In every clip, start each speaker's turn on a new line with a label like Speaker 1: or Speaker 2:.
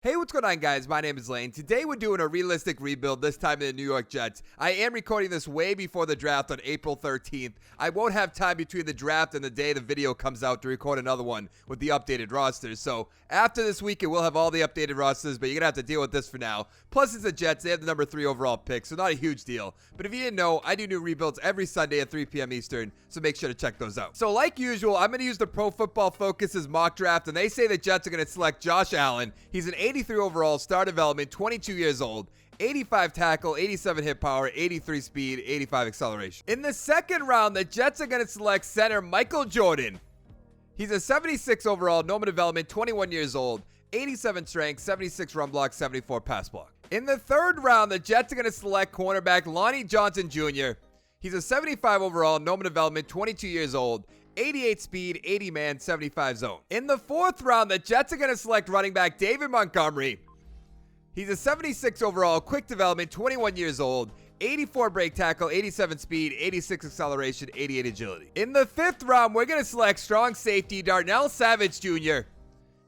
Speaker 1: Hey, what's going on, guys? My name is Lane. Today we're doing a realistic rebuild, this time in the New York Jets. I am recording this way before the draft on April 13th. I won't have time between the draft and the day the video comes out to record another one with the updated rosters. So after this week, it will have all the updated rosters, but you're going to have to deal with this for now. Plus, it's the Jets. They have the number 3 overall pick, so not a huge deal. But if you didn't know, I do new rebuilds every Sunday at 3 p.m. Eastern, so make sure to check those out. So like usual, I'm going to use the Pro Football Focus's mock draft, and they say the Jets are going to select Josh Allen. He's an 83 overall, star development, 22 years old, 85 tackle, 87 hit power, 83 speed, 85 acceleration. In the second round, the Jets are going to select center Michael Jordan. He's a 76 overall, normal development, 21 years old, 87 strength, 76 run block, 74 pass block. In the third round, the Jets are going to select cornerback Lonnie Johnson Jr. He's a 75 overall, normal development, 22 years old, 88 speed, 80 man, 75 zone. In the fourth round, the Jets are going to select running back David Montgomery. He's a 76 overall, quick development, 21 years old, 84 break tackle, 87 speed, 86 acceleration, 88 agility. In the fifth round, we're going to select strong safety Darnell Savage Jr.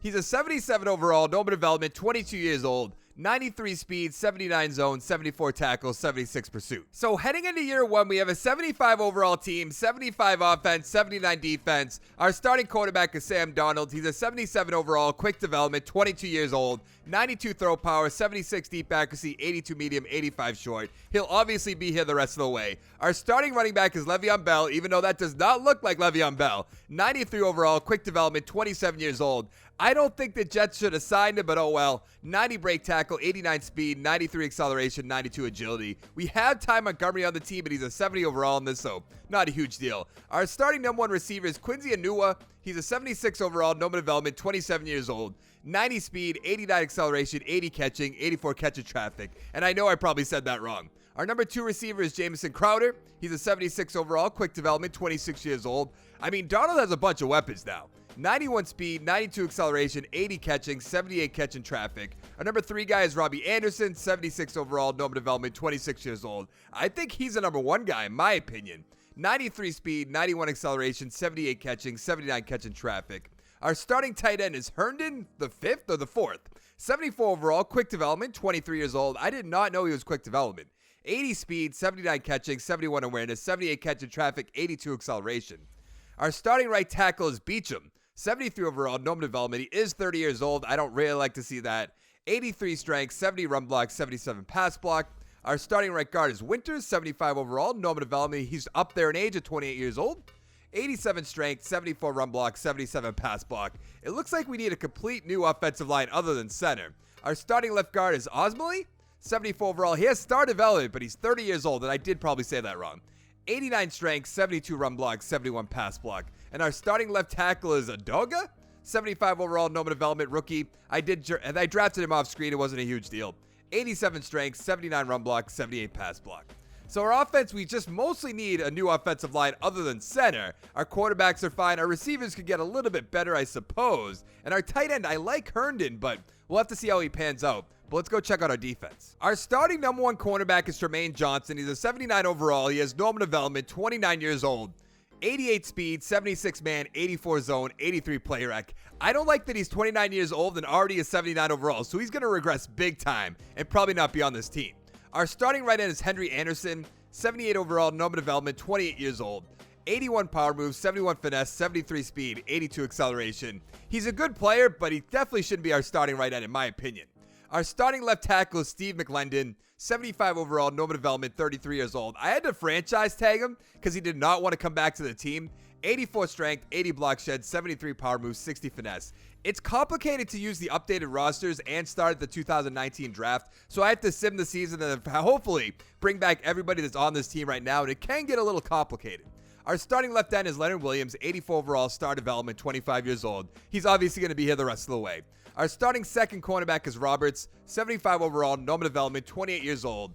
Speaker 1: He's a 77 overall, normal development, 22 years old, 93 speed, 79 zone, 74 tackle, 76 pursuit. So heading into year one, we have a 75 overall team, 75 offense, 79 defense. Our starting quarterback is Sam Darnold. He's a 77 overall, quick development, 22 years old, 92 throw power, 76 deep accuracy, 82 medium, 85 short. He'll obviously be here the rest of the way. Our starting running back is Le'Veon Bell, even though that does not look like Le'Veon Bell. 93 overall, quick development, 27 years old. I don't think the Jets should have signed him, but oh well. 90 break tackle, 89 speed, 93 acceleration, 92 agility. We have Ty Montgomery on the team, but he's a 70 overall in this, so not a huge deal. Our starting number one receiver is Quincy Enunwa. He's a 76 overall, normal development, 27 years old, 90 speed, 89 acceleration, 80 catching, 84 catch in traffic. And I know I probably said that wrong. Our number 2 receiver is Jamison Crowder. He's a 76 overall, quick development, 26 years old. I mean, Darnold has a bunch of weapons now. 91 speed, 92 acceleration, 80 catching, 78 catch in traffic. Our number 3 guy is Robbie Anderson, 76 overall, normal development, 26 years old. I think he's the number 1 guy, in my opinion. 93 speed, 91 acceleration, 78 catching, 79 catch in traffic. Our starting tight end is Herndon, the 5th or the 4th. 74 overall, quick development, 23 years old. I did not know he was quick development. 80 speed, 79 catching, 71 awareness, 78 catch in traffic, 82 acceleration. Our starting right tackle is Beachum. 73 overall, normal development. He is 30 years old. I don't really like to see that. 83 strength, 70 run block, 77 pass block. Our starting right guard is Winters, 75 overall, normal development. He's up there in age at 28 years old. 87 strength, 74 run block, 77 pass block. It looks like we need a complete new offensive line other than center. Our starting left guard is Osmali, 74 overall. He has star development, but he's 30 years old, and I did probably say that wrong. 89 strength, 72 run block, 71 pass block. And our starting left tackle is Adoga, 75 overall, normal development rookie. I drafted him off screen. It wasn't a huge deal. 87 strength, 79 run block, 78 pass block. So our offense, we just mostly need a new offensive line other than center. Our quarterbacks are fine. Our receivers could get a little bit better, I suppose. And our tight end, I like Herndon, but we'll have to see how he pans out. But let's go check out our defense. Our starting number 1 cornerback is Tremaine Johnson. He's a 79 overall. He has normal development, 29 years old. 88 speed, 76 man, 84 zone, 83 play rec. I don't like that he's 29 years old and already is 79 overall, so he's going to regress big time and probably not be on this team. Our starting right end is Henry Anderson, 78 overall, normal development, 28 years old. 81 power moves, 71 finesse, 73 speed, 82 acceleration. He's a good player, but he definitely shouldn't be our starting right end in my opinion. Our starting left tackle is Steve McLendon, 75 overall, normal development, 33 years old. I had to franchise tag him because he did not want to come back to the team. 84 strength, 80 block shed, 73 power moves, 60 finesse. It's complicated to use the updated rosters and start at the 2019 draft, so I have to sim the season and hopefully bring back everybody that's on this team right now, and it can get a little complicated. Our starting left end is Leonard Williams, 84 overall, star development, 25 years old. He's obviously going to be here the rest of the way. Our starting second cornerback is Roberts, 75 overall, normal development, 28 years old.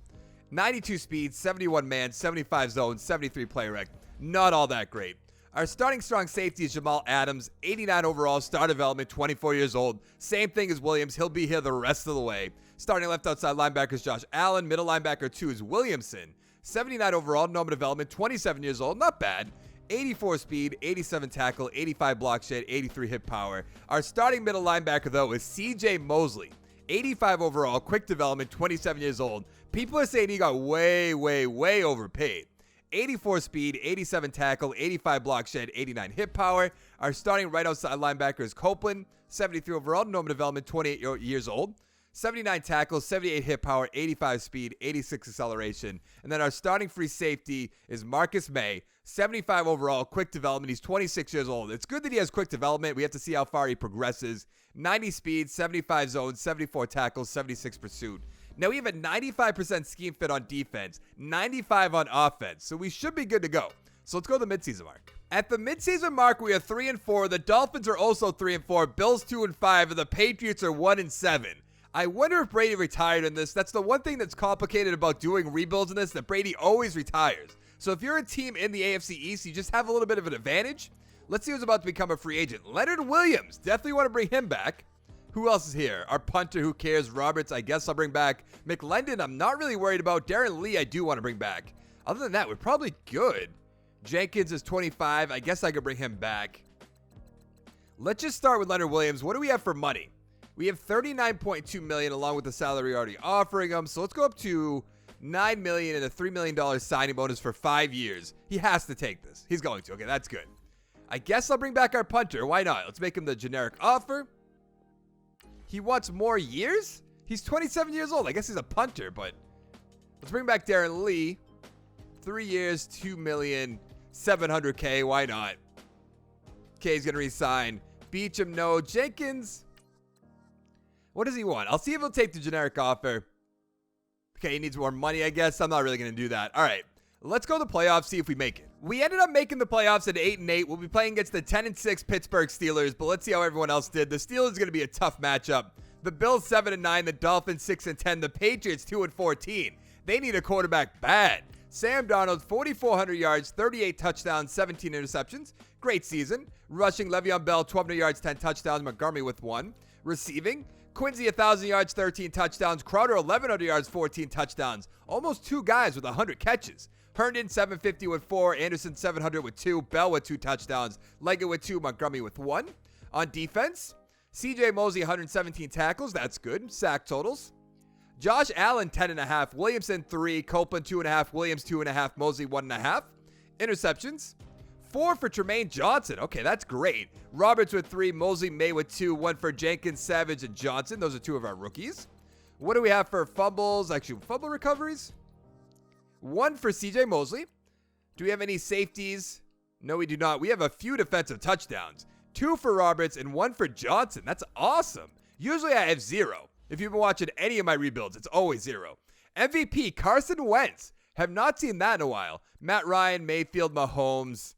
Speaker 1: 92 speed, 71 man, 75 zone, 73 play rec. Not all that great. Our starting strong safety is Jamal Adams, 89 overall, star development, 24 years old. Same thing as Williams. He'll be here the rest of the way. Starting left outside linebacker is Josh Allen. Middle linebacker 2 is Williamson, 79 overall, normal development, 27 years old. Not bad. 84 speed, 87 tackle, 85 block shed, 83 hit power. Our starting middle linebacker, though, is CJ Mosley. 85 overall, quick development, 27 years old. People are saying he got way overpaid. 84 speed, 87 tackle, 85 block shed, 89 hit power. Our starting right outside linebacker is Copeland, 73 overall, normal development, 28 years old. 79 tackles, 78 hit power, 85 speed, 86 acceleration. And then our starting free safety is Marcus May, 75 overall, quick development. He's 26 years old. It's good that he has quick development. We have to see how far he progresses. 90 speed, 75 zone, 74 tackles, 76 pursuit. Now we have a 95% scheme fit on defense, 95 on offense. So we should be good to go. So let's go to the midseason mark. At the midseason mark, we are 3-4. The Dolphins are also 3-4. Bills 2-5, and the Patriots are 1-7. I wonder if Brady retired in this. That's the one thing that's complicated about doing rebuilds in this, that Brady always retires. So if you're a team in the AFC East, you just have a little bit of an advantage. Let's see who's about to become a free agent. Leonard Williams. Definitely want to bring him back. Who else is here? Our punter, who cares? Roberts, I guess I'll bring back. McLendon, I'm not really worried about. Darren Lee, I do want to bring back. Other than that, we're probably good. Jenkins is 25. I guess I could bring him back. Let's just start with Leonard Williams. What do we have for money? We have $39.2 million along with the salary already offering him. So let's go up to $9 million and a $3 million signing bonus for 5 years. He has to take this. He's going to. Okay, that's good. I guess I'll bring back our punter. Why not? Let's make him the generic offer. He wants more years? He's 27 years old. I guess he's a punter, but let's bring back Darren Lee. 3 years, $2,700,000. Why not? Okay, he's going to resign. Beecham, no. Jenkins. What does he want? I'll see if he'll take the generic offer. Okay, he needs more money, I guess. I'm not really going to do that. All right, let's go to the playoffs, see if we make it. We ended up making the playoffs at 8-8. We'll be playing against the 10-6 Pittsburgh Steelers, but let's see how everyone else did. The Steelers is going to be a tough matchup. The Bills 7-9, the Dolphins 6-10, the Patriots 2-14. They need a quarterback bad. Sam Darnold, 4,400 yards, 38 touchdowns, 17 interceptions. Great season. Rushing, Le'Veon Bell, 1,200 yards, 10 touchdowns. Montgomery with 1. Receiving, Quincy, 1,000 yards, 13 touchdowns. Crowder, 1,100 yards, 14 touchdowns. Almost 2 guys with 100 catches. Herndon, 750 with 4. Anderson, 700 with 2. Bell with 2 touchdowns. Leggett with 2. Montgomery with 1. On defense, CJ Mosley, 117 tackles. That's good. Sack totals. Josh Allen, 10.5. Williamson, 3. Copeland, 2.5. Williams, 2.5. Mosley, 1.5. Interceptions, 4 for Tremaine Johnson. Okay, that's great. Roberts with 3. Mosley, May with 2. 1 for Jenkins, Savage, and Johnson. Those are 2 of our rookies. What do we have for fumbles? Actually, fumble recoveries? 1 for CJ Mosley. Do we have any safeties? No, we do not. We have a few defensive touchdowns. 2 for Roberts and 1 for Johnson. That's awesome. Usually I have 0. If you've been watching any of my rebuilds, it's always 0. MVP, Carson Wentz. Have not seen that in a while. Matt Ryan, Mayfield, Mahomes.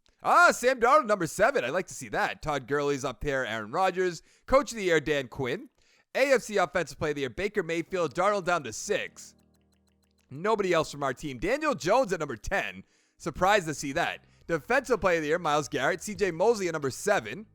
Speaker 1: Sam Darnold, number 7. I'd like to see that. Todd Gurley's up there. Aaron Rodgers. Coach of the Year, Dan Quinn. AFC Offensive Player of the Year, Baker Mayfield. Darnold down to 6. Nobody else from our team. Daniel Jones at number 10. Surprised to see that. Defensive Player of the Year, Myles Garrett. CJ Mosley at number 7.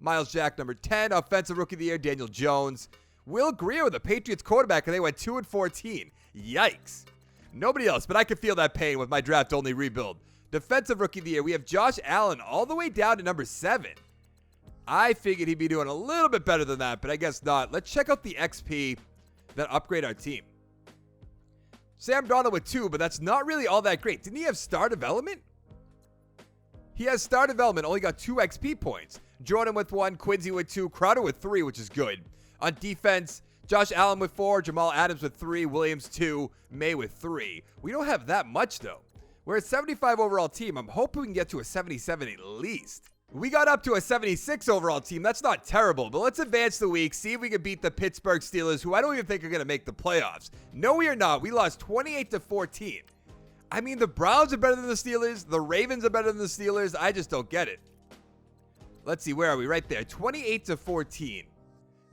Speaker 1: Miles Jack, number 10. Offensive Rookie of the Year, Daniel Jones. Will Grier, the Patriots quarterback, and they went 2-14. Yikes. Nobody else, but I can feel that pain with my draft-only rebuild. Defensive Rookie of the Year, we have Josh Allen all the way down to number 7. I figured he'd be doing a little bit better than that, but I guess not. Let's check out the XP that upgrade our team. Sam Darnold with 2, but that's not really all that great. Didn't he have star development? He has star development, only got 2 XP points. Jordan with 1, Quincy with 2, Crowder with 3, which is good. On defense, Josh Allen with 4, Jamal Adams with 3, Williams 2, May with 3. We don't have that much, though. We're a 75 overall team. I'm hoping we can get to a 77 at least. We got up to a 76 overall team. That's not terrible, but let's advance the week, see if we can beat the Pittsburgh Steelers, who I don't even think are going to make the playoffs. No, we are not. We lost 28-14. I mean, the Browns are better than the Steelers. The Ravens are better than the Steelers. I just don't get it. Let's see. Where are we? Right there. 28-14.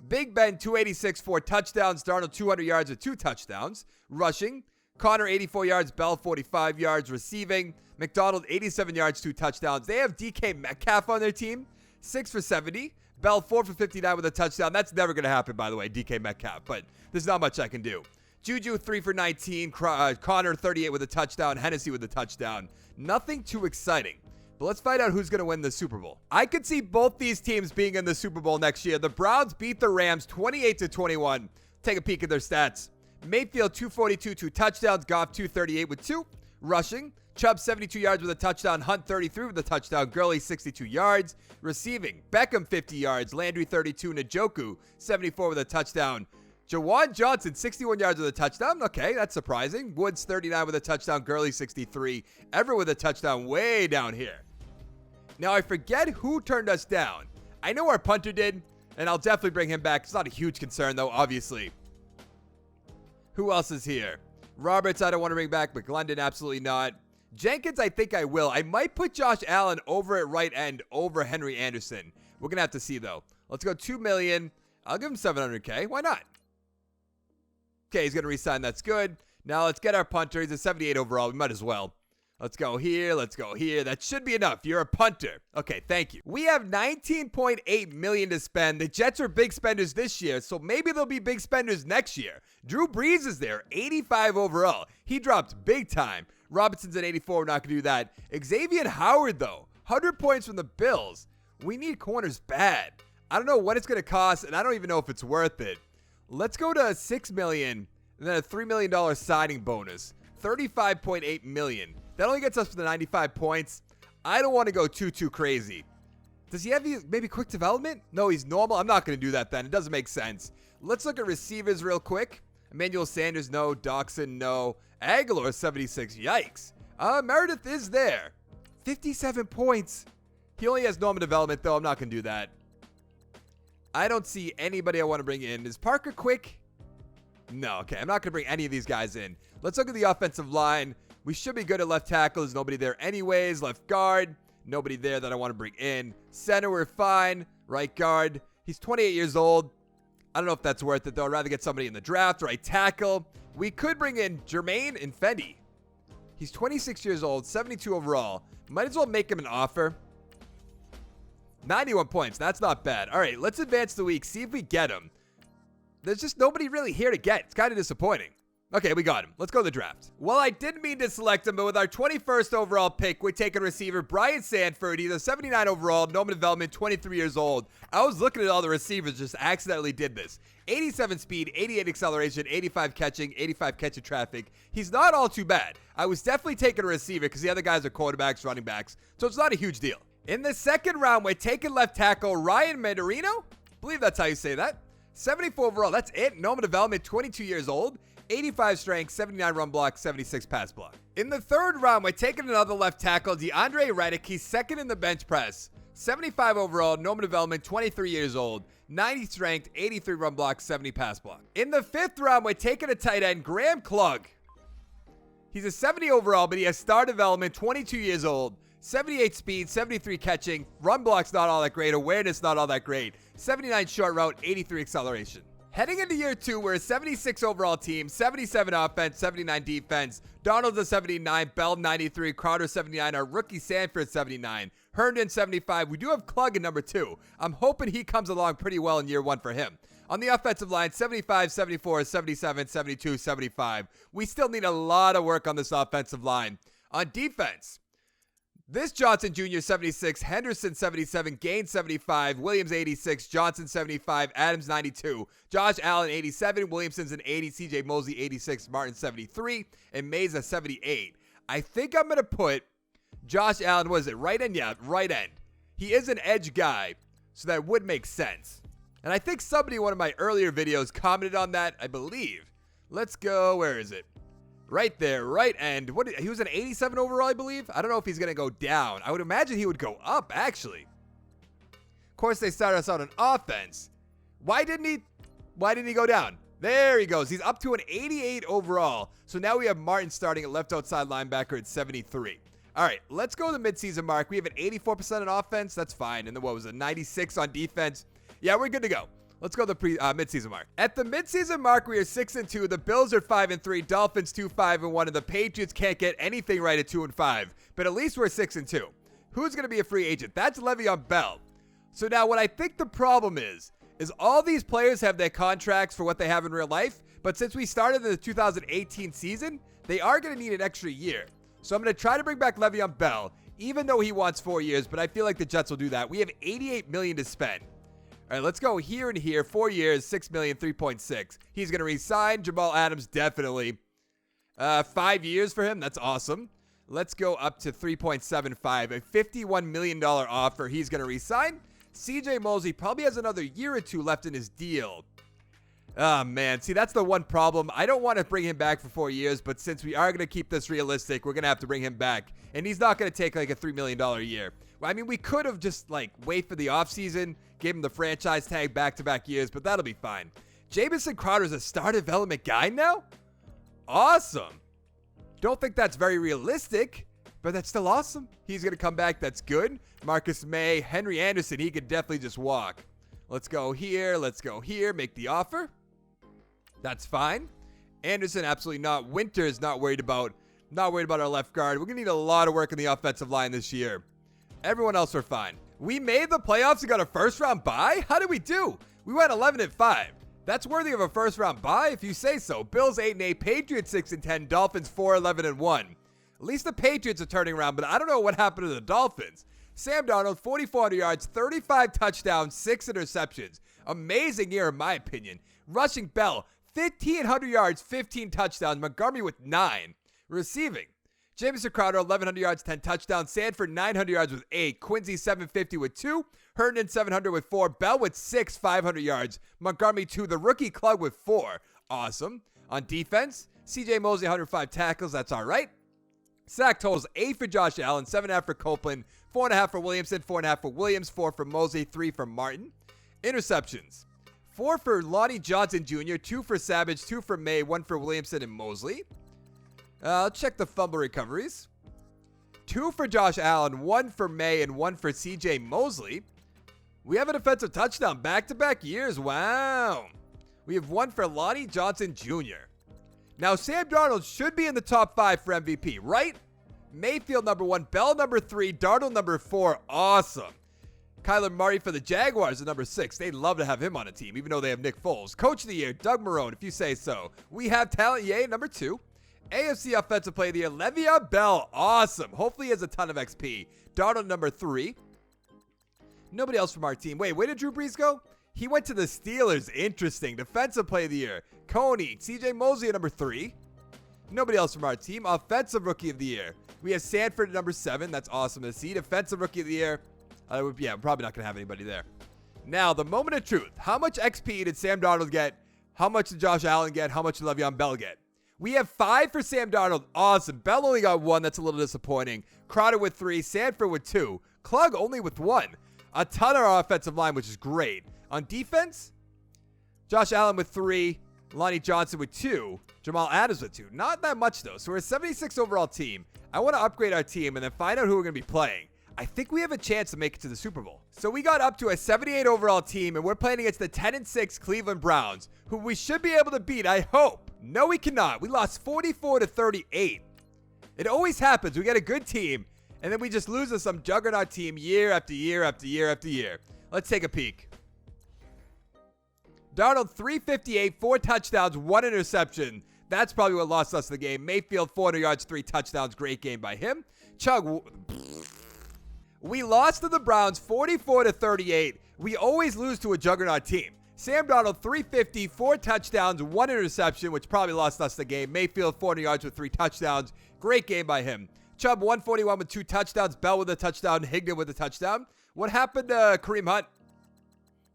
Speaker 1: Big Ben, 286, 4 touchdowns. Darnold, 200 yards with 2 touchdowns. Rushing. Connor, 84 yards. Bell, 45 yards. Receiving. McDonald, 87 yards, 2 touchdowns. They have DK Metcalf on their team. 6 for 70. Bell, 4 for 59 with a touchdown. That's never going to happen, by the way, DK Metcalf. But there's not much I can do. Juju, 3 for 19. Connor, 38 with a touchdown. Hennessy with a touchdown. Nothing too exciting. But let's find out who's going to win the Super Bowl. I could see both these teams being in the Super Bowl next year. The Browns beat the Rams 28-21. Take a peek at their stats. Mayfield 242, 2 touchdowns. Goff 238 with 2 rushing. Chubb 72 yards with a touchdown. Hunt 33 with a touchdown. Gurley 62 yards. Receiving, Beckham 50 yards. Landry 32. Njoku 74 with a touchdown. Jawan Johnson 61 yards with a touchdown. Okay, that's surprising. Woods 39 with a touchdown. Gurley 63. Everett with a touchdown way down here. Now I forget who turned us down. I know our punter did, and I'll definitely bring him back. It's not a huge concern though, obviously. Who else is here? Roberts, I don't want to bring back. McLendon, absolutely not. Jenkins, I think I will. I might put Josh Allen over at right end over Henry Anderson. We're going to have to see, though. Let's go $2 million. I'll give him $700K. Why not? Okay, he's going to resign. That's good. Now let's get our punter. He's a 78 overall. We might as well. Let's go here. Let's go here. That should be enough. You're a punter. Okay, thank you. We have $19.8 million to spend. The Jets are big spenders this year, so maybe they'll be big spenders next year. Drew Brees is there, 85 overall. He dropped big time. Robinson's at 84. We're not going to do that. Xavier Howard, though, 100 points from the Bills. We need corners bad. I don't know what it's going to cost, and I don't even know if it's worth it. Let's go to $6 million and then a $3 million signing bonus. $35.8 million. That only gets us to the 95 points. I don't want to go too crazy. Does he have maybe quick development? No, he's normal. I'm not going to do that then. It doesn't make sense. Let's look at receivers real quick. Emmanuel Sanders, no. Doxson, no. Aguilar, 76. Yikes. Meredith is there. 57 points. He only has normal development, though. I'm not going to do that. I don't see anybody I want to bring in. Is Parker quick? No. Okay, I'm not going to bring any of these guys in. Let's look at the offensive line. We should be good at left tackle. There's nobody there anyways. Left guard, nobody there that I want to bring in. Center, we're fine. Right guard, he's 28 years old. I don't know if that's worth it, though. I'd rather get somebody in the draft. Right tackle, we could bring in Jermaine and Fendi. He's 26 years old, 72 overall. Might as well make him an offer. 91 points, that's not bad. All right, let's advance the week, see if we get him. There's just nobody really here to get. It's kind of disappointing. Okay, we got him. Let's go to the draft. Well, I didn't mean to select him, but with our 21st overall pick, we're taking receiver Brian Sanford. He's a 79 overall, normal development, 23 years old. I was looking at all the receivers, just accidentally did this. 87 speed, 88 acceleration, 85 catching, 85 catch of traffic. He's not all too bad. I was definitely taking a receiver because the other guys are quarterbacks, running backs, so it's not a huge deal. In the second round, we're taking left tackle Ryan Mandarino. I believe that's how you say that. 74 overall, that's it. Normal development, 22 years old. 85 strength, 79 run block, 76 pass block. In the third round, we're taking another left tackle, DeAndre Reddick. He's second in the bench press. 75 overall, normal development, 23 years old. 90 strength, 83 run block, 70 pass block. In the fifth round, we're taking a tight end, Graham Klug. He's a 70 overall, but he has star development, 22 years old. 78 speed, 73 catching. Run block's not all that great. Awareness not all that great. 79 short route, 83 acceleration. Heading into year 2, we're a 76 overall team, 77 offense, 79 defense. Donald's a 79, Bell 93, Crowder 79, our rookie Sanford 79, Herndon 75. We do have Klug in number 2. I'm hoping he comes along pretty well in year 1 for him. On the offensive line, 75, 74, 77, 72, 75. We still need a lot of work on this offensive line. On defense, this Johnson Jr. 76, Henderson 77, Gaines 75, Williams 86, Johnson 75, Adams 92, Josh Allen 87, Williamson's an 80, CJ Mosley 86, Martin 73, and Mays a 78. I think I'm going to put Josh Allen, what is it, right end? Yeah, right end. He is an edge guy, so that would make sense. And I think somebody in one of my earlier videos commented on that, I believe. Let's go, where is it? Right there, right end. He was an 87 overall, I believe. I don't know if he's going to go down. I would imagine he would go up, actually. Of course, they started us out on offense. Why didn't he go down? There he goes. He's up to an 88 overall. So now we have Martin starting at left outside linebacker at 73. All right, let's go to the midseason mark. We have an 84% on offense. That's fine. And then what was it, 96 on defense? Yeah, we're good to go. Let's go to the midseason mark. At the midseason mark, we are 6-2. The Bills are 5-3. Dolphins 2-5-1, and the Patriots can't get anything right at 2-5. But at least we're 6-2. Who's going to be a free agent? That's Le'Veon Bell. So now what I think the problem is all these players have their contracts for what they have in real life. But since we started the 2018 season, they are going to need an extra year. So I'm going to try to bring back Le'Veon Bell, even though he wants 4 years. But I feel like the Jets will do that. We have $88 million to spend. All right, let's go here and here. 4 years, $6 million, 3.6. He's going to re-sign. Jamal Adams, definitely. 5 years for him. That's awesome. Let's go up to 3.75. A $51 million offer. He's going to re-sign. CJ Mosley probably has another year or two left in his deal. Oh, man. See, that's the one problem. I don't want to bring him back for 4 years, but since we are going to keep this realistic, we're going to have to bring him back. And he's not going to take like a $3 million a year. Well, I mean, we could have just like wait for the offseason, gave him the franchise tag back-to-back years, but that'll be fine. Jamison Crowder is a star development guy now? Awesome. Don't think that's very realistic, but that's still awesome. He's going to come back. That's good. Marcus May, Henry Anderson, he could definitely just walk. Let's go here. Let's go here. Make the offer. That's fine. Anderson, absolutely not. Winters, not worried about our left guard. We're going to need a lot of work in the offensive line this year. Everyone else are fine. We made the playoffs and got a first-round bye? How did we do? We went 11-5. That's worthy of a first-round bye if you say so. Bills 8-8, Patriots 6-10, Dolphins 4-11-1. At least the Patriots are turning around, but I don't know what happened to the Dolphins. Sam Darnold, 4,400 yards, 35 touchdowns, 6 interceptions. Amazing year in my opinion. Rushing Bell, 1,500 yards, 15 touchdowns. Montgomery with 9. Receiving. Jamison Crowder, 1,100 yards, 10 touchdowns. Sanford, 900 yards with 8. Quincy, 750 with 2. Herndon, 700 with 4. Bell with 6, 500 yards. Montgomery, 2. The rookie Klug with 4. Awesome. On defense, CJ Mosley, 105 tackles. That's all right. Sack totals, 8 for Josh Allen, 7.5 for Copeland, 4.5 for Williamson, 4.5 for Williams, 4 for Mosley, 3 for Martin. Interceptions, 4 for Lonnie Johnson Jr., 2 for Savage, 2 for May, 1 for Williamson and Mosley. Let's check the fumble recoveries. 2 for Josh Allen, 1 for May, and 1 for CJ Mosley. We have a defensive touchdown back-to-back years. Wow. We have 1 for Lonnie Johnson Jr. Now, Sam Darnold should be in the top 5 for MVP, right? Mayfield number 1, Bell number 3, Darnold number 4. Awesome. Kyler Murray for the Jaguars at number 6. They'd love to have him on a team, even though they have Nick Foles. Coach of the Year, Doug Marrone, if you say so. We have talent, yay, number 2. AFC Offensive Player of the Year, Le'Veon Bell. Awesome. Hopefully he has a ton of XP. Darnold number 3. Nobody else from our team. Wait, where did Drew Brees go? He went to the Steelers. Interesting. Defensive Player of the Year, Coney. CJ Mosley at number 3. Nobody else from our team. Offensive Rookie of the Year. We have Sanford at number 7. That's awesome to see. Defensive Rookie of the Year. We're probably not going to have anybody there. Now, the moment of truth. How much XP did Sam Darnold get? How much did Josh Allen get? How much did Le'Veon Bell get? We have 5 for Sam Darnold. Awesome. Bell only got 1. That's a little disappointing. Crowder with 3. Sanford with 2. Klug only with 1. A ton of our offensive line, which is great. On defense, Josh Allen with 3. Lonnie Johnson with 2. Jamal Adams with 2. Not that much, though. So we're a 76 overall team. I want to upgrade our team and then find out who we're going to be playing. I think we have a chance to make it to the Super Bowl. So we got up to a 78 overall team, and we're playing against the 10-6 Cleveland Browns, who we should be able to beat, I hope. No, we cannot. We lost 44-38. It always happens. We get a good team, and then we just lose to some juggernaut team year after year after year after year. Let's take a peek. Darnold, 358, 4 touchdowns, 1 interception. That's probably what lost us the game. Mayfield, 400 yards, 3 touchdowns. Great game by him. Chug. We lost to the Browns 44-38. We always lose to a juggernaut team. Sam Darnold, 350, 4 touchdowns, 1 interception, which probably lost us the game. Mayfield, 400 yards with 3 touchdowns. Great game by him. Chubb, 141 with 2 touchdowns. Bell with a touchdown. Higdon with a touchdown. What happened to Kareem Hunt?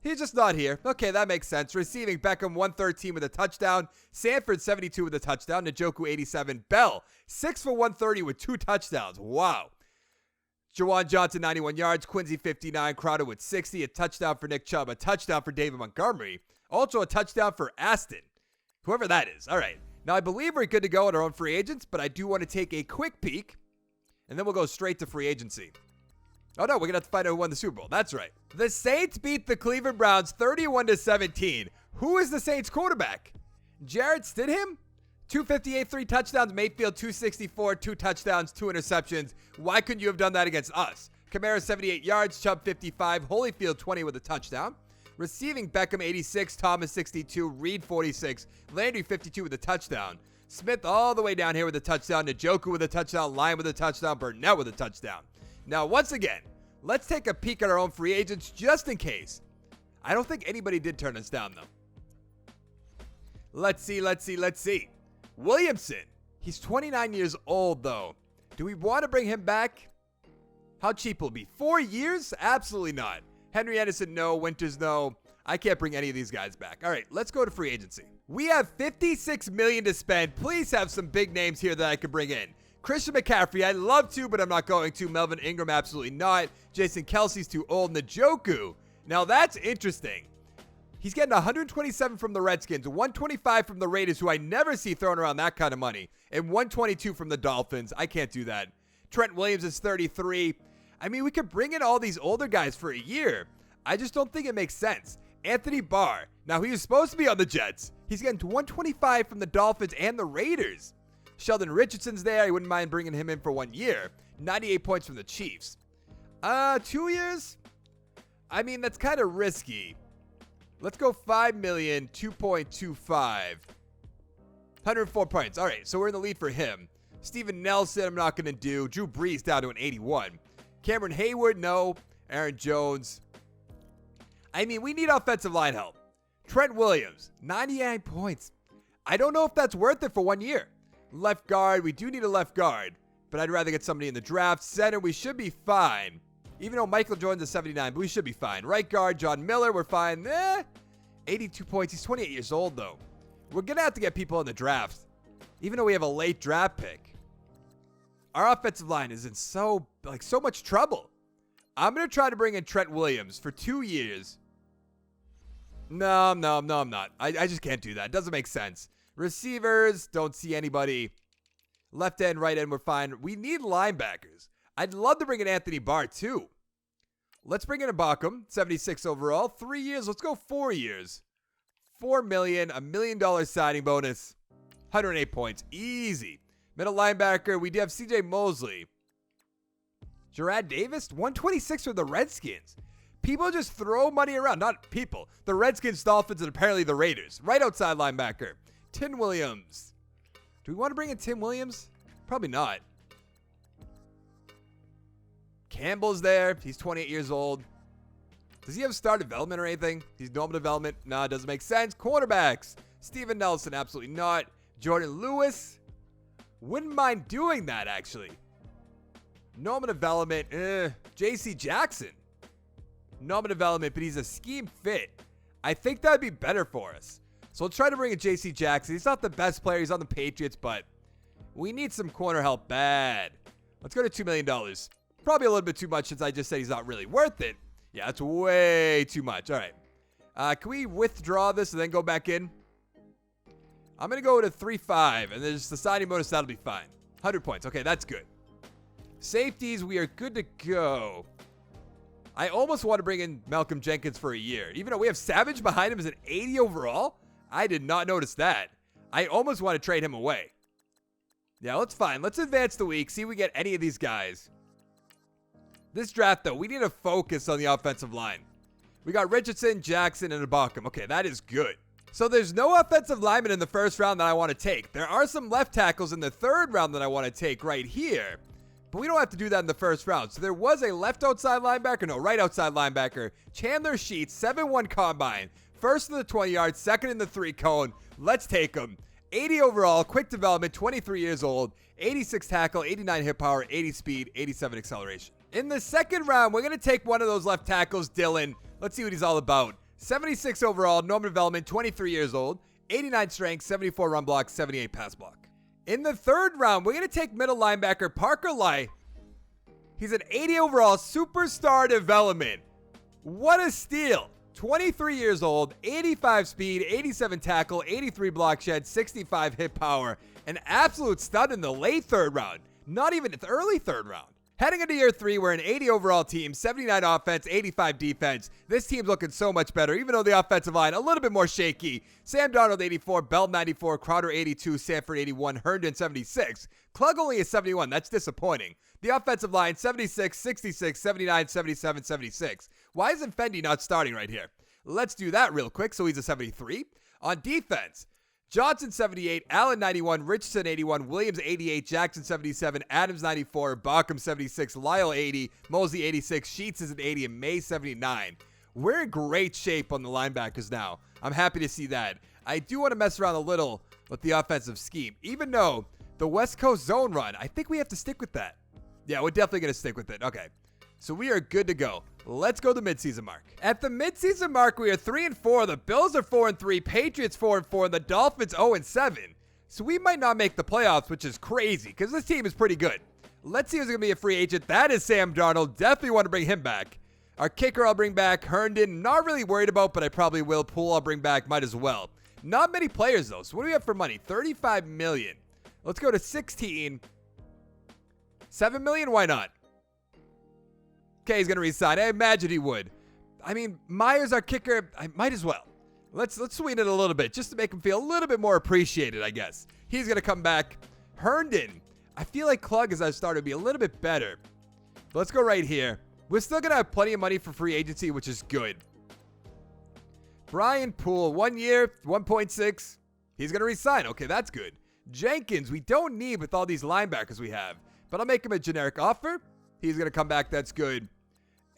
Speaker 1: He's just not here. Okay, that makes sense. Receiving, Beckham, 113 with a touchdown. Sanford, 72 with a touchdown. Njoku, 87. Bell, 6 for 130 with 2 touchdowns. Wow. Juwan Johnson, 91 yards. Quincy, 59. Crowder with 60. A touchdown for Nick Chubb. A touchdown for David Montgomery. Also a touchdown for Aston. Whoever that is. All right. Now, I believe we're good to go at our own free agents, but I do want to take a quick peek, and then we'll go straight to free agency. Oh, no, we're going to have to find out who won the Super Bowl. That's right. The Saints beat the Cleveland Browns 31-17. Who is the Saints quarterback? Jarrett Stidham? 258, 3 touchdowns. Mayfield, 264, 2 touchdowns, 2 interceptions. Why couldn't you have done that against us? Kamara, 78 yards. Chubb, 55. Holyfield, 20 with a touchdown. Receiving, Beckham, 86. Thomas, 62. Reed, 46. Landry, 52 with a touchdown. Smith all the way down here with a touchdown. Njoku with a touchdown. Lyon with a touchdown. Burnett with a touchdown. Now, once again, let's take a peek at our own free agents just in case. I don't think anybody did turn us down, though. Let's see. Williamson. He's 29 years old, though. Do we want to bring him back? How cheap will it be? 4 years? Absolutely not. Henry Anderson, no. Winters, no. I can't bring any of these guys back. All right, let's go to free agency. We have $56 million to spend. Please have some big names here that I can bring in. Christian McCaffrey, I'd love to, but I'm not going to. Melvin Ingram, absolutely not. Jason Kelsey's too old. Njoku. Now that's interesting. He's getting 127 from the Redskins, 125 from the Raiders, who I never see throwing around that kind of money, and 122 from the Dolphins. I can't do that. Trent Williams is 33. I mean, we could bring in all these older guys for a year. I just don't think it makes sense. Anthony Barr. Now, he was supposed to be on the Jets. He's getting 125 from the Dolphins and the Raiders. Sheldon Richardson's there. I wouldn't mind bringing him in for 1 year. 98 points from the Chiefs. 2 years? I mean, that's kind of risky. Let's go $5 million, 2.25. 104 points. All right, so we're in the lead for him. Steven Nelson, I'm not going to do. Drew Brees down to an 81. Cameron Hayward, no. Aaron Jones. I mean, we need offensive line help. Trent Williams, 99 points. I don't know if that's worth it for 1 year. Left guard, we do need a left guard, but I'd rather get somebody in the draft. Center, we should be fine. Even though Michael Jordan's a 79, but we should be fine. Right guard, John Miller, we're fine. 82 points. He's 28 years old, though. We're going to have to get people in the draft, even though we have a late draft pick. Our offensive line is in so much trouble. I'm going to try to bring in Trent Williams for 2 years. No, I'm not. I just can't do that. It doesn't make sense. Receivers, don't see anybody. Left end, right end, we're fine. We need linebackers. I'd love to bring in Anthony Barr, too. Let's bring in Ibaka, 76 overall. 3 years. Let's go 4 years. $4 million, $1 million signing bonus. 108 points. Easy. Middle linebacker, we do have CJ Mosley. Jarrad Davis, 126 for the Redskins. People just throw money around. Not people. The Redskins, Dolphins, and apparently the Raiders. Right outside linebacker. Tim Williams. Do we want to bring in Tim Williams? Probably not. Campbell's there. He's 28 years old. Does he have star development or anything? He's normal development. Nah, it doesn't make sense. Quarterbacks. Steven Nelson, absolutely not. Jordan Lewis. Wouldn't mind doing that, actually. Normal development. JC Jackson. Normal development, but he's a scheme fit. I think that would be better for us. So let's try to bring in JC Jackson. He's not the best player. He's on the Patriots, but we need some corner help bad. Let's go to $2 million. Probably a little bit too much since I just said he's not really worth it. Yeah, that's way too much. All right. Can we withdraw this and then go back in? I'm going to go to 3.5, and then just the signing bonus, that'll be fine. 100 points. Okay, that's good. Safeties, we are good to go. I almost want to bring in Malcolm Jenkins for a year. Even though we have Savage behind him as an 80 overall, I did not notice that. I almost want to trade him away. Yeah, that's fine. Let's advance the week, see if we get any of these guys. This draft, though, we need to focus on the offensive line. We got Richardson, Jackson, and Ibaka. Okay, that is good. So there's no offensive lineman in the first round that I want to take. There are some left tackles in the third round that I want to take right here. But we don't have to do that in the first round. So there was a left outside linebacker. No, right outside linebacker. Chandler Sheets, 7-1 combine. First in the 20 yards, second in the 3 cone. Let's take him. 80 overall, quick development, 23 years old. 86 tackle, 89 hit power, 80 speed, 87 acceleration. In the second round, we're going to take one of those left tackles, Dylan. Let's see what he's all about. 76 overall, normal development, 23 years old. 89 strength, 74 run block, 78 pass block. In the third round, we're going to take middle linebacker Parker Lai. He's an 80 overall superstar development. What a steal. 23 years old, 85 speed, 87 tackle, 83 block shed, 65 hit power. An absolute stud in the late third round. Not even the early third round. Heading into year 3, we're an 80 overall team, 79 offense, 85 defense. This team's looking so much better, even though the offensive line a little bit more shaky. Sam Darnold 84, Bell 94, Crowder 82, Sanford 81, Herndon 76. Klug only is 71. That's disappointing. The offensive line 76, 66, 79, 77, 76. Why isn't Fendi not starting right here? Let's do that real quick. So he's a 73. On defense, Johnson 78, Allen 91, Richardson 81, Williams 88, Jackson 77, Adams 94, Bauckham 76, Lyle 80, Mosley 86, Sheets is an 80, and May 79. We're in great shape on the linebackers now. I'm happy to see that. I do want to mess around a little with the offensive scheme. Even though the West Coast zone run, I think we have to stick with that. Yeah, we're definitely going to stick with it. Okay. So we are good to go. Let's go to the midseason mark. At the midseason mark, we are 3-4. The Bills are 4-3. Patriots 4-4. And the Dolphins 0-7. So we might not make the playoffs, which is crazy because this team is pretty good. Let's see who's going to be a free agent. That is Sam Darnold. Definitely want to bring him back. Our kicker I'll bring back. Herndon, not really worried about, but I probably will. Poole I'll bring back. Might as well. Not many players, though. So what do we have for money? $35 million. Let's go to 16. $7 million? Why not? Okay, he's going to resign. I imagine he would. I mean, Myers, our kicker, I might as well. Let's sweeten it a little bit just to make him feel a little bit more appreciated, I guess. He's going to come back. Herndon. I feel like Klug, as I started, to be a little bit better. But let's go right here. We're still going to have plenty of money for free agency, which is good. Brian Poole, 1 year, 1.6. He's going to resign. Okay, that's good. Jenkins, we don't need with all these linebackers we have. But I'll make him a generic offer. He's going to come back. That's good.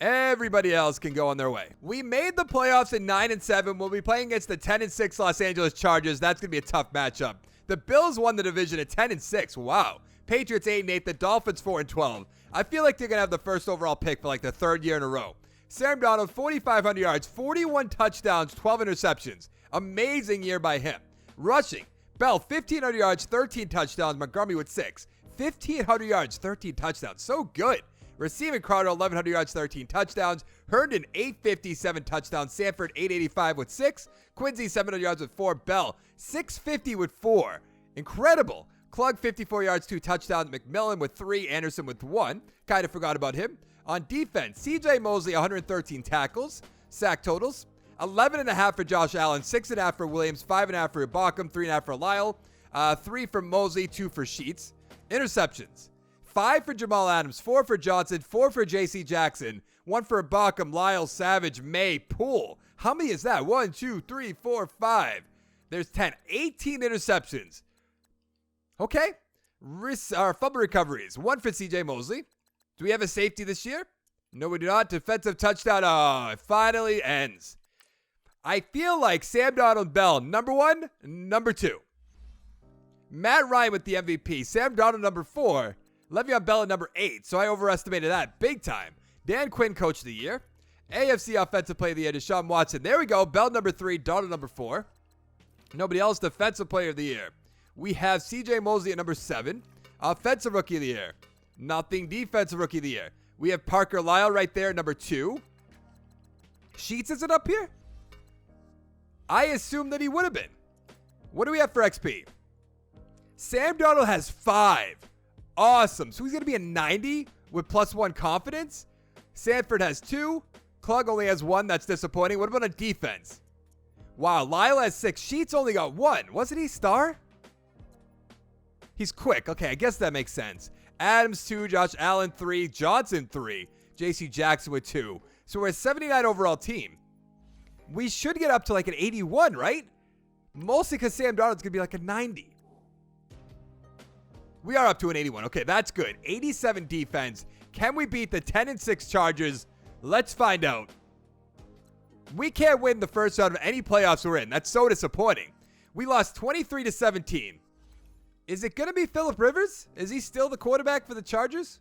Speaker 1: Everybody else can go on their way. We made the playoffs at 9-7. We'll be playing against the 10-6 Los Angeles Chargers. That's going to be a tough matchup. The Bills won the division at 10-6. Wow. Patriots 8-8. The Dolphins 4-12. I feel like they're going to have the first overall pick for like the third year in a row. Sam Darnold, 4,500 yards, 41 touchdowns, 12 interceptions. Amazing year by him. Rushing. Bell, 1,500 yards, 13 touchdowns. Montgomery with 6. 1,500 yards, 13 touchdowns. So good. Receiving Crowder, 1,100 yards, 13 touchdowns. Herndon, 857 touchdowns. Sanford, 885 with 6. Quincy, 700 yards with 4. Bell, 650 with 4. Incredible. Klug, 54 yards, 2 touchdowns. McMillan with 3. Anderson with 1. Kind of forgot about him. On defense, CJ Mosley, 113 tackles. Sack totals. 11.5 for Josh Allen. 6.5 for Williams. 5.5 for Ibaka. 3.5 for Lyle. 3 for Mosley. 2 for Sheets. Interceptions. 5 for Jamal Adams, 4 for Johnson, 4 for J.C. Jackson, 1 for Ibaka, Lyle, Savage, May, Poole. How many is that? 1, 2, 3, 4, 5. There's 10. 18 interceptions. Okay. Fumble recoveries. 1 for C.J. Mosley. Do we have a safety this year? No, we do not. Defensive touchdown. Oh, it finally ends. I feel like Sam Darnold, Bell, number 1, number 2. Matt Ryan with the MVP. Sam Darnold, number 4. Le'Veon Bell at number 8, so I overestimated that big time. Dan Quinn, Coach of the Year. AFC Offensive Player of the Year, Deshaun Watson. There we go. Bell, number 3. Darnold, number 4. Nobody else. Defensive Player of the Year. We have C.J. Mosley at number 7. Offensive Rookie of the Year. Nothing. Defensive Rookie of the Year. We have Parker Lyle right there at number 2. Sheets isn't up here? I assumed that he would have been. What do we have for XP? Sam Darnold has 5. Awesome. So he's going to be a 90 with +1 confidence. Sanford has 2. Klug only has 1. That's disappointing. What about a defense? Wow. Lyle has 6. Sheets only got 1. Wasn't he star? He's quick. Okay, I guess that makes sense. Adams 2. Josh Allen 3. Johnson 3. J.C. Jackson with 2. So we're a 79 overall team. We should get up to like an 81, right? Mostly because Sam Darnold's going to be like a 90. We are up to an 81. Okay, that's good. 87 defense. Can we beat the 10-6 Chargers? Let's find out. We can't win the first round of any playoffs we're in. That's so disappointing. We lost 23-17. Is it going to be Phillip Rivers? Is he still the quarterback for the Chargers?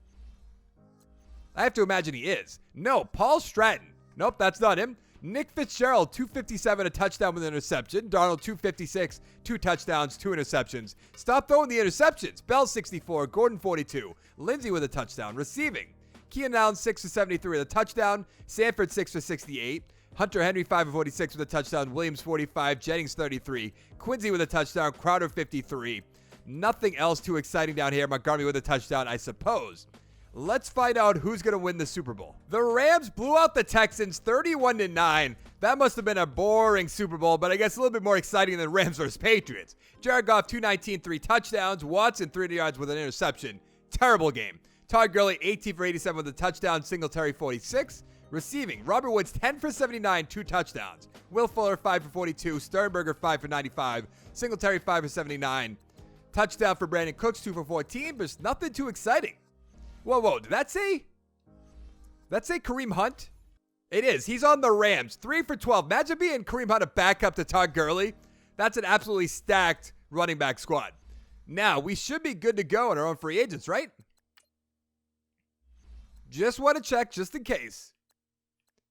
Speaker 1: I have to imagine he is. No, Paul Stratton. Nope, that's not him. Nick Fitzgerald, 257, a touchdown with an interception. Darnold, 256, 2 touchdowns, 2 interceptions. Stop throwing the interceptions. Bell, 64. Gordon, 42. Lindsey with a touchdown. Receiving. Keenan Allen, 6 for 73 with a touchdown. Sanford, 6 for 68. Hunter Henry, 5 for 46 with a touchdown. Williams, 45. Jennings, 33. Quincy with a touchdown. Crowder, 53. Nothing else too exciting down here. Montgomery with a touchdown, I suppose. Let's find out who's going to win the Super Bowl. The Rams blew out the Texans 31-9. That must have been a boring Super Bowl, but I guess a little bit more exciting than Rams versus Patriots. Jared Goff, 219, 3 touchdowns. Watson, 300 yards with an interception. Terrible game. Todd Gurley, 18 for 87 with a touchdown. Singletary, 46. Receiving. Robert Woods, 10 for 79, 2 touchdowns. Will Fuller, 5 for 42. Sternberger, 5 for 95. Singletary, 5 for 79. Touchdown for Brandon Cooks, 2 for 14. But it's nothing too exciting. Whoa, did that say Kareem Hunt? It is. He's on the Rams. 3 for 12. Imagine being Kareem Hunt a backup to Todd Gurley. That's an absolutely stacked running back squad. Now, we should be good to go on our own free agents, right? Just want to check just in case.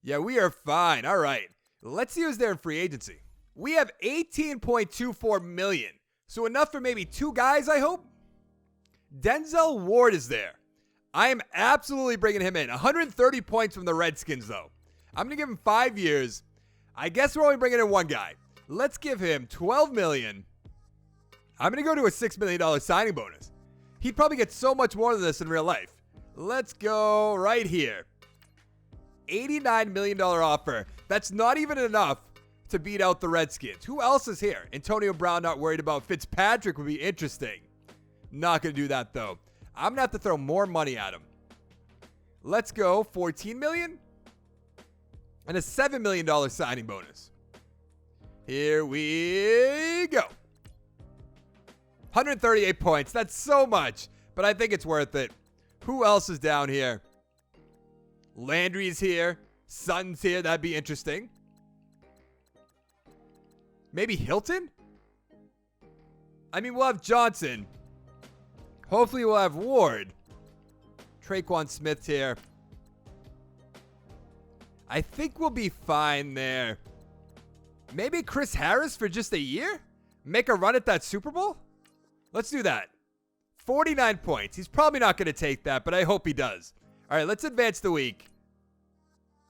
Speaker 1: Yeah, we are fine. All right. Let's see who's there in free agency. We have $18.24 million. So enough for maybe 2 guys, I hope. Denzel Ward is there. I am absolutely bringing him in. 130 points from the Redskins, though. I'm going to give him 5 years. I guess we're only bringing in 1 guy. Let's give him $12 million. I'm going to go to a $6 million signing bonus. He'd probably get so much more than this in real life. Let's go right here. $89 million offer. That's not even enough to beat out the Redskins. Who else is here? Antonio Brown, not worried about. Fitzpatrick would be interesting. Not going to do that, though. I'm going to have to throw more money at him. Let's go $14 million and a $7 million signing bonus. Here we go. 138 points. That's so much, but I think it's worth it. Who else is down here? Landry's here. Sutton's here. That'd be interesting. Maybe Hilton? I mean, we'll have Johnson. Hopefully we'll have Ward. Traquan Smith here. I think we'll be fine there. Maybe Chris Harris for just a year? Make a run at that Super Bowl? Let's do that. 49 points. He's probably not going to take that, but I hope he does. All right, let's advance the week.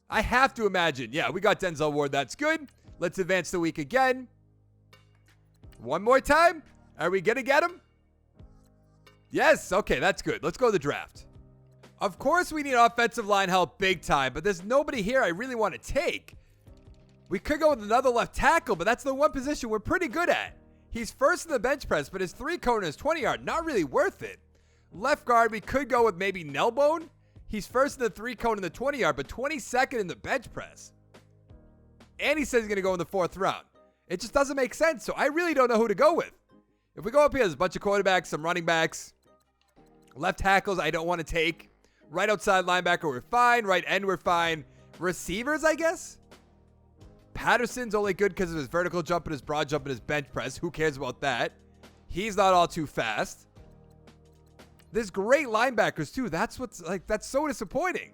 Speaker 1: I have to imagine. Yeah, we got Denzel Ward. That's good. Let's advance the week again. One more time. Are we going to get him? Yes. Okay, that's good. Let's go to the draft. Of course, we need offensive line help big time, but there's nobody here I really want to take. We could go with another left tackle, but that's the one position we're pretty good at. He's first in the bench press, but his 3-cone and his 20-yard, not really worth it. Left guard, we could go with maybe Nelbone. He's first in the 3-cone and the 20-yard, but 22nd in the bench press. And he says he's going to go in the 4th round. It just doesn't make sense, so I really don't know who to go with. If we go up here, there's a bunch of quarterbacks, some running backs. Left tackles, I don't want to take. Right outside linebacker, we're fine. Right end, we're fine. Receivers, I guess? Patterson's only good because of his vertical jump and his broad jump and his bench press. Who cares about that? He's not all too fast. There's great linebackers, too. That's so disappointing.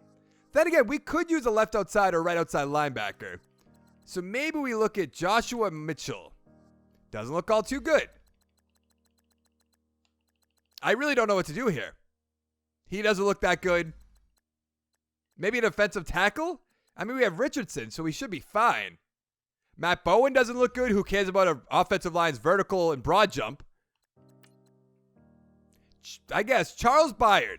Speaker 1: Then again, we could use a left outside or right outside linebacker. So maybe we look at Joshua Mitchell. Doesn't look all too good. I really don't know what to do here. He doesn't look that good. Maybe an offensive tackle? I mean, we have Richardson, so we should be fine. Matt Bowen doesn't look good. Who cares about an offensive line's vertical and broad jump? I guess Charles Byard.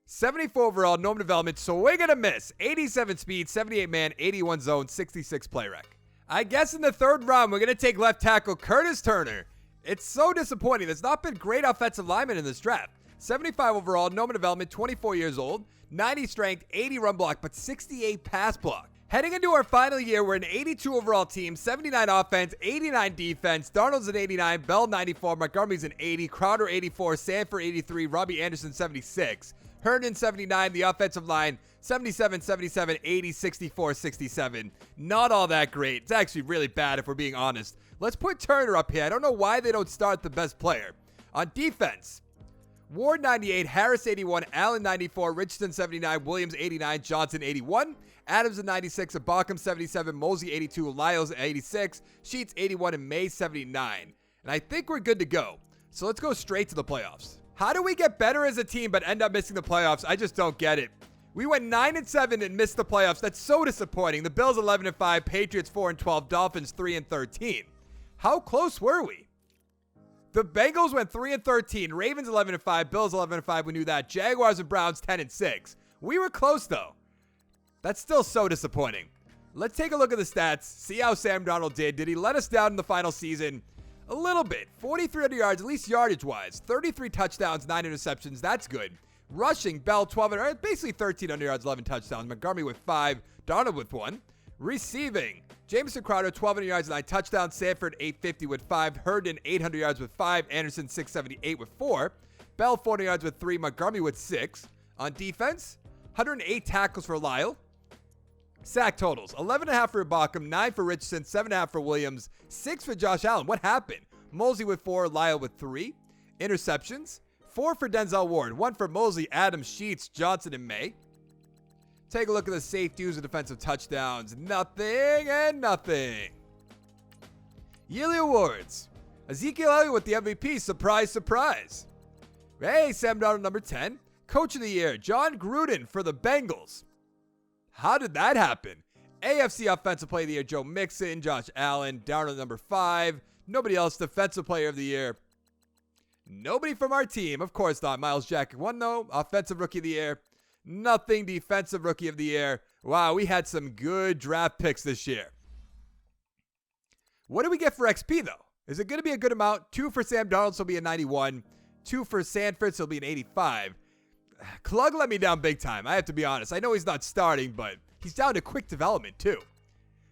Speaker 1: 74 overall, norm development, so we're going to miss. 87 speed, 78 man, 81 zone, 66 play rec. I guess in the 3rd round, we're going to take left tackle Curtis Turner. It's so disappointing. There's not been great offensive linemen in this draft. 75 overall, norm development, 24 years old, 90 strength, 80 run block, but 68 pass block. Heading into our final year, we're an 82 overall team, 79 offense, 89 defense. Darnold's an 89, Bell 94, Montgomery's an 80, Crowder 84, Sanford 83, Robbie Anderson 76, Herndon 79, the offensive line 77, 77, 80, 64, 67. Not all that great. It's actually really bad if we're being honest. Let's put Turner up here. I don't know why they don't start the best player. On defense, Ward 98, Harris 81, Allen 94, Richardson 79, Williams 89, Johnson 81, Adams 96, Ibaka 77, Mosey 82, Lyles 86, Sheets 81, and May 79. And I think we're good to go. So let's go straight to the playoffs. How do we get better as a team but end up missing the playoffs? I just don't get it. We went 9-7 and missed the playoffs. That's so disappointing. The Bills 11-5, Patriots 4-12, Dolphins 3-13. How close were we? The Bengals went 3-13, Ravens 11-5, Bills 11-5. We knew that. Jaguars and Browns 10-6. We were close though. That's still so disappointing. Let's take a look at the stats. See how Sam Darnold did. Did he let us down in the final season? A little bit. 4,300 yards, at least yardage-wise. 33 touchdowns, 9 interceptions. That's good. Rushing, Bell 1,200, basically 1,300 yards, 11 touchdowns. Montgomery with 5, Darnold with 1. Receiving, Jameson Crowder 1,200 yards, 9 touchdowns. Sanford 850 with 5. Herndon 800 yards with 5. Anderson 678 with 4. Bell 400 yards with 3. Montgomery with 6. On defense, 108 tackles for Lyle. Sack totals, 11.5 for Ibaka, 9 for Richardson, 7.5 for Williams, 6 for Josh Allen. What happened? Mosley with 4, Lyle with 3. Interceptions, 4 for Denzel Ward, 1 for Mosley, Adams, Sheets, Johnson, and May. Take a look at the safeties and defensive touchdowns. Nothing and nothing. Yearly awards. Ezekiel Elliott with the MVP. Surprise, surprise. Hey, Sam Darnold, number 10. Coach of the Year, John Gruden for the Bengals. How did that happen? AFC Offensive Player of the Year, Joe Mixon, Josh Allen, Darnold, number 5. Nobody else, Defensive Player of the Year. Nobody from our team. Of course not. Myles Jack won, though. Offensive Rookie of the Year. Nothing. Defensive Rookie of the Year. Wow, we had some good draft picks this year. What do we get for XP, though? Is it going to be a good amount? 2 for Sam Darnold, so it'll be a 91. 2 for Sanford, so it'll be an 85. Klug let me down big time. I have to be honest. I know he's not starting, but he's down to quick development, too.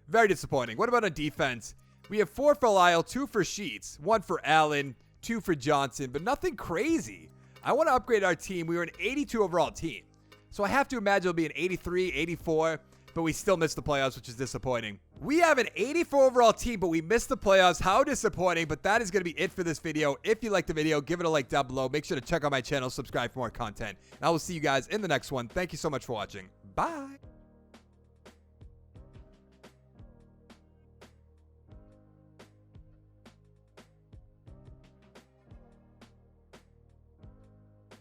Speaker 1: Very disappointing. What about on defense? We have 4 for Lyle, 2 for Sheets, 1 for Allen, 2 for Johnson, but nothing crazy. I want to upgrade our team. We were an 82 overall team. So I have to imagine it'll be an 83, 84, but we still missed the playoffs, which is disappointing. We have an 84 overall team, but we missed the playoffs. How disappointing, but that is going to be it for this video. If you liked the video, give it a like down below. Make sure to check out my channel, subscribe for more content. And I will see you guys in the next one. Thank you so much for watching. Bye.